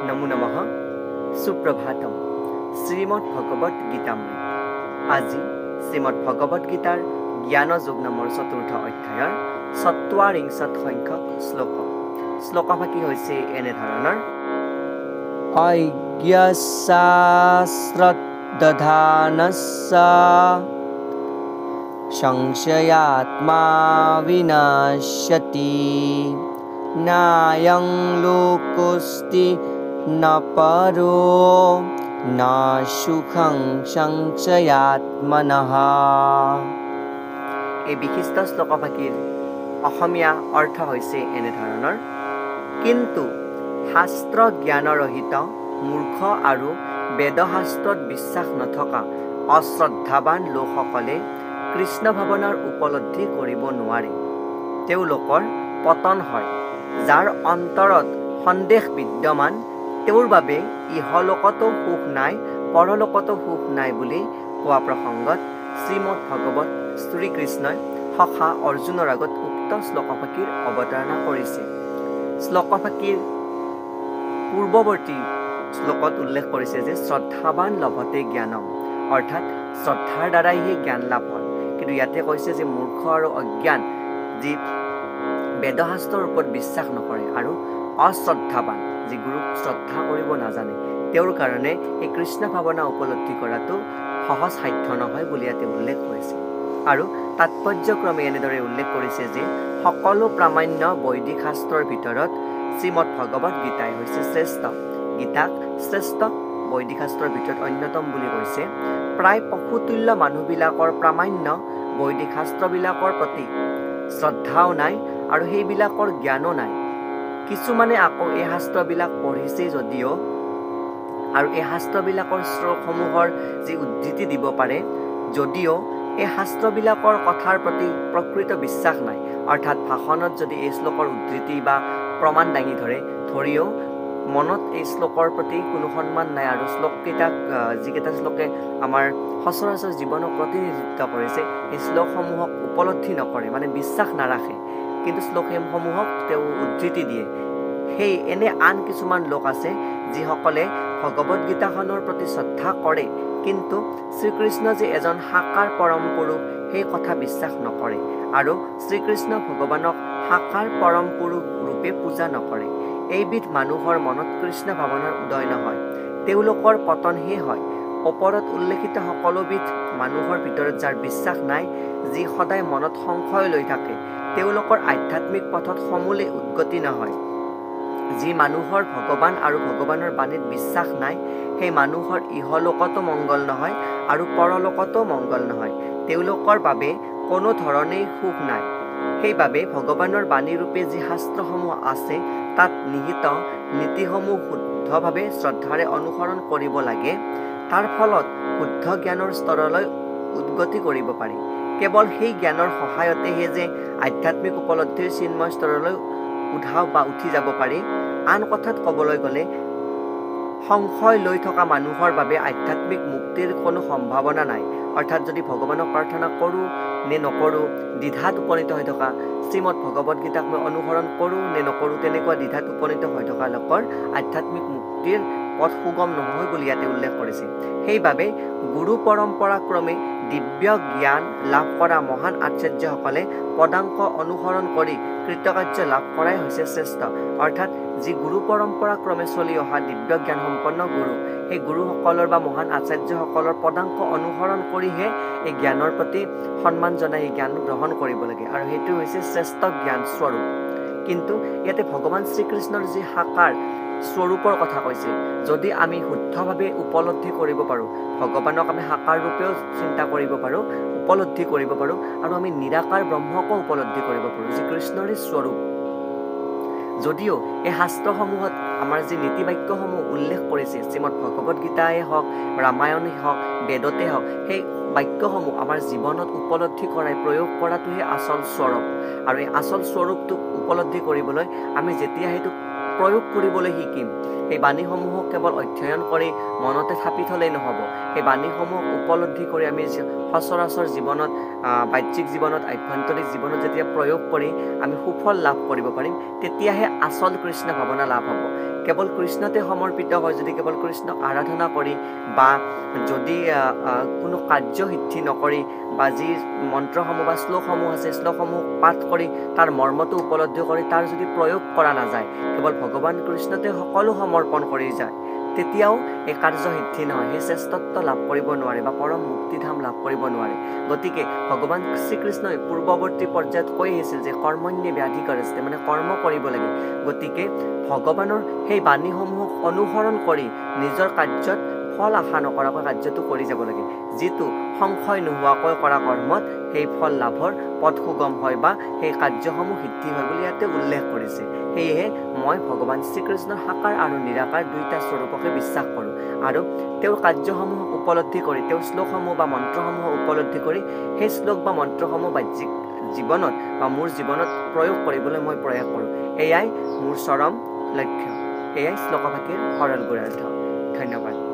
নমো নমঃ সুপ্ৰভাতম শ্ৰীমদ ভগবত গীতামৃত আজি শ্ৰীমদ ভগবত গীতাৰ জ্ঞান যোগ নামৰ চতুৰ্থ অধ্যায়ৰ ৪৭ সংখ্যক শ্লোকভাগী হৈছে এনে ধৰণৰ অজ্ঞাশাস্ত্ৰদধানস্য সংশয়াত্মা বিনাশ্যতি নায়ং লোকস্তি ন পৰো ন সুখং সংশয়াত্মনঃ। এই বিশিষ্ট শ্লোকভাগীৰ অসমীয়া অৰ্থ হৈছে এনে ধৰণৰ কিন্তু শাস্ত্ৰ জ্ঞানৰহিত মূৰ্খ আৰু বেদশাস্ত্ৰত বিশ্বাস নথকা অশ্ৰদ্ধাৱান লোকসকলে কৃষ্ণ ভাৱনাৰ উপলব্ধি কৰিব নোৱাৰে। তেওঁলোকৰ পতন হয়। যাৰ অন্তৰত সন্দেহ বিদ্যমান তেওঁৰ বাবে ইহলোকতো সুখ নাই পৰলোকতো সুখ নাই বুলি কোৱা প্ৰসংগত শ্ৰীমদ ভগৱত শ্ৰীকৃষ্ণই সখা অৰ্জুনৰ আগত উক্ত শ্লোকভাগীৰ অৱতাৰণা কৰিছে। শ্লোকভাগীৰ পূৰ্বৱৰ্তী শ্লোকত উল্লেখ কৰিছে যে শ্ৰদ্ধাৱান লভতে জ্ঞানম, অৰ্থাৎ শ্ৰদ্ধাৰ দ্বাৰাইহে জ্ঞান লাভ হয়। কিন্তু ইয়াতে কৈছে যে মূৰ্খ আৰু অজ্ঞান যি বেদশাস্ত্ৰৰ ওপৰত বিশ্বাস নকৰে আৰু অশ্ৰদ্ধাৱান যি গুৰুক শ্ৰদ্ধা কৰিব নাজানে তেওঁৰ কাৰণে এই কৃষ্ণ ভাৱনা উপলব্ধি কৰাটো সহজ সাধ্য নহয় বুলি ইয়াতে উল্লেখ কৰিছে। আৰু তাৎপৰ্যক্ৰমে এনেদৰে উল্লেখ কৰিছে যে সকলো প্ৰামাণ্য বৈদিক শাস্ত্ৰৰ ভিতৰত শ্ৰীমদ ভগৱত গীতাই হৈছে শ্ৰেষ্ঠ। গীতাক শ্ৰেষ্ঠ বৈদিক শাস্ত্ৰৰ ভিতৰত অন্যতম বুলি কৈছে। প্ৰায় পশুতুল্য মানুহবিলাকৰ প্ৰামাণ্য বৈদিক শাস্ত্ৰবিলাকৰ প্ৰতি শ্ৰদ্ধাও নাই আৰু সেইবিলাকৰ জ্ঞানো নাই। কিছুমানে আকৌ এই শাস্ত্ৰবিলাক পঢ়িছে যদিও আৰু এই শাস্ত্ৰবিলাকৰ শ্লোকসমূহৰ যি উদ্ধৃতি দিব পাৰে যদিও এই শাস্ত্ৰবিলাকৰ কথাৰ প্ৰতি প্ৰকৃত বিশ্বাস নাই, অৰ্থাৎ ভাষণত যদি এই শ্লোকৰ উদ্ধৃতি বা প্ৰমাণ দাঙি ধৰিও মনত এই শ্লোকৰ প্ৰতি কোনো সন্মান নাই আৰু শ্লোককেইটাক যিকেইটা শ্লোকে আমাৰ সচৰাচৰ জীৱনক প্ৰতিনিধিত্ব কৰিছে এই শ্লোকসমূহক উপলব্ধি নকৰে, মানে বিশ্বাস নাৰাখে, কিন্তু শ্লোকসমূহক তেওঁ উদ্ধৃতি দিয়ে। সেই এনে আন কিছুমান লোক আছে যিসকলে ভগৱত গীতাখনৰ প্ৰতি শ্ৰদ্ধা কৰে কিন্তু শ্ৰীকৃষ্ণ যে এজন সাকাৰ পৰম পুৰুষ সেই কথা বিশ্বাস নকৰে আৰু শ্ৰীকৃষ্ণ ভগৱানক সাকাৰ পৰম পুৰুষ ৰূপে পূজা নকৰে। এইবিধ মানুহৰ মনত কৃষ্ণ ভাৱনাৰ উদয় নহয়, তেওঁলোকৰ পতনহে হয়। ওপৰত উল্লেখিত সকলোবিধ মানুহৰ ভিতৰত যাৰ বিশ্বাস নাই, যি সদায় মনত সংশয় লৈ থাকে, তেওঁলোকৰ আধ্যাত্মিক পথত সমূলে উদ্গতি নহয়। যি মানুহৰ ভগৱান আৰু ভগৱানৰ বাণীত বিশ্বাস নাই সেই মানুহৰ ইহলোকতো মংগল নহয় আৰু পৰলোকতো মংগল নহয়। তেওঁলোকৰ বাবে কোনো ধৰণেই সুখ নাই। সেইবাবে ভগৱানৰ বাণীৰূপে যি শাস্ত্ৰসমূহ আছে তাত নিহিত নীতিসমূহ শুদ্ধভাৱে শ্ৰদ্ধাৰে অনুসৰণ কৰিব লাগে। তাৰ ফলত শুদ্ধ জ্ঞানৰ স্তৰলৈ উদ্গতি কৰিব পাৰি। কেৱল সেই জ্ঞানৰ সহায়তেহে যে আধ্যাত্মিক উপলব্ধিৰ চিন্ময় স্তৰলৈ উঠি যাব পাৰি। আন কথাত ক'বলৈ গ'লে সংশয় লৈ থকা মানুহৰ বাবে আধ্যাত্মিক মুক্তিৰ কোনো সম্ভাৱনা নাই। অৰ্থাৎ যদি ভগৱানক প্ৰাৰ্থনা কৰোঁ নে নকৰোঁ, দ্বিধাত উপনীত হৈ থকা, শ্ৰীমদ ভগৱত গীতাক মই অনুসৰণ কৰোঁ নে নকৰোঁ, তেনেকুৱা দ্বিধাত উপনীত হৈ থকা লোকৰ আধ্যাত্মিক মুক্তিৰ পথ সুগম নহয় বুলি ইয়াতে উল্লেখ কৰিছে। সেইবাবে গুৰু পৰম্পৰাক্ৰমে দিব্য জ্ঞান লাভ কৰা মহান আচাৰ্যসকলে পদাংক অনুসৰণ কৰি কৃতকাৰ্য লাভ কৰাই হৈছে শ্ৰেষ্ঠ। অৰ্থাৎ যি গুৰু পৰম্পৰাক্ৰমে চলি অহা দিব্য জ্ঞান সম্পন্ন গুৰু, সেই গুৰুসকলৰ বা মহান আচাৰ্যসকলৰ পদাংক অনুসৰণ কৰিহে এই জ্ঞানৰ প্ৰতি সন্মান জনাই এই জ্ঞান গ্ৰহণ কৰিব লাগে আৰু সেইটো হৈছে শ্ৰেষ্ঠ জ্ঞান স্বৰূপ। কিন্তু ইয়াতে ভগৱান শ্ৰীকৃষ্ণৰ যি সাকাৰ স্বৰূপৰ কথা কৈছে, যদি আমি শুদ্ধভাৱে উপলব্ধি কৰিব পাৰোঁ, ভগৱানক আমি সাকাৰ ৰূপেও চিন্তা কৰিব পাৰোঁ, উপলব্ধি কৰিব পাৰোঁ আৰু আমি নিৰাকাৰ ব্ৰহ্মকো উপলব্ধি কৰিব পাৰোঁ যি কৃষ্ণৰে স্বৰূপ। যদিও এই শাস্ত্ৰসমূহত আমাৰ যি নীতি বাক্যসমূহ উল্লেখ কৰিছে, শ্ৰীমদ ভগৱত গীতাই হওক, ৰামায়ণেই হওক, বেদতে হওক, সেই বাক্যসমূহ আমাৰ জীৱনত উপলব্ধি কৰাই প্ৰয়োগ কৰাটোহে আচল স্বৰূপ। আৰু এই আচল স্বৰূপটোক উপলব্ধি কৰিবলৈ আমি যেতিয়া সেইটো প্ৰয়োগ কৰিবলৈ শিকিম, সেই বাণীসমূহক কেৱল অধ্যয়ন কৰি মনতে থাপি থলেই নহ'ব, সেই বাণীসমূহক উপলব্ধি কৰি আমি সচৰাচৰ জীৱনত বাহ্যিক জীৱনত আভ্যন্তৰিক জীৱনত যেতিয়া প্ৰয়োগ কৰি আমি সুফল লাভ কৰিব পাৰিম, তেতিয়াহে আচল কৃষ্ণ ভাৱনা লাভ হ'ব। কেৱল কৃষ্ণতে সমৰ্পিত হয় যদি কেৱল কৃষ্ণক আৰাধনা কৰি বা যদি কোনো কাৰ্যসিদ্ধি নকৰি বা যি মন্ত্ৰসমূহ বা শ্লোকসমূহ আছে শ্লোকসমূহ পাঠ কৰি তাৰ মৰ্মটো উপলব্ধি কৰি তাৰ যদি প্ৰয়োগ কৰা নাযায়, কেৱল ভগৱান কৃষ্ণতে সকলো সমৰ্পণ কৰি যায়, তেতিয়াও এই কাৰ্যসিদ্ধি নহয়, সেই শ্ৰেষ্ঠত্ব লাভ কৰিব নোৱাৰে বা পৰম মুক্তিধাম লাভ কৰিব নোৱাৰে। গতিকে ভগৱান শ্ৰীকৃষ্ণই পূৰ্বৱৰ্তী পৰ্যায়ত কৈ আহিছিল যে কৰ্মণ্যে ব্যাধিকাৰস্তে, মানে কৰ্ম কৰিব লাগে। গতিকে ভগৱানৰ সেই বাণীসমূহক অনুসৰণ কৰি নিজৰ কাৰ্যত ফল আশা নকৰাকৈ কাৰ্যটো কৰি যাব লাগে। যিটো সংশয় নোহোৱাকৈ কৰা কৰ্মত সেই ফল লাভৰ পথ সুগম হয় বা সেই কাৰ্যসমূহ সিদ্ধি হয় বুলি ইয়াতে উল্লেখ কৰিছে। সেয়েহে মই ভগৱান শ্ৰীকৃষ্ণৰ সাকাৰ আৰু নিৰাকাৰ দুইটা স্বৰূপকে বিশ্বাস কৰোঁ আৰু তেওঁৰ কাৰ্যসমূহ উপলব্ধি কৰি, তেওঁৰ শ্লোকসমূহ বা মন্ত্ৰসমূহ উপলব্ধি কৰি সেই শ্লোক বা মন্ত্ৰসমূহ বাহ্যিক জীৱনত বা মোৰ জীৱনত প্ৰয়োগ কৰিবলৈ মই প্ৰয়াস কৰোঁ। এয়াই মোৰ চৰম লক্ষ্য। এয়াই শ্লোকভাষীৰ সৰল গুণাৰ্থ। ধন্যবাদ।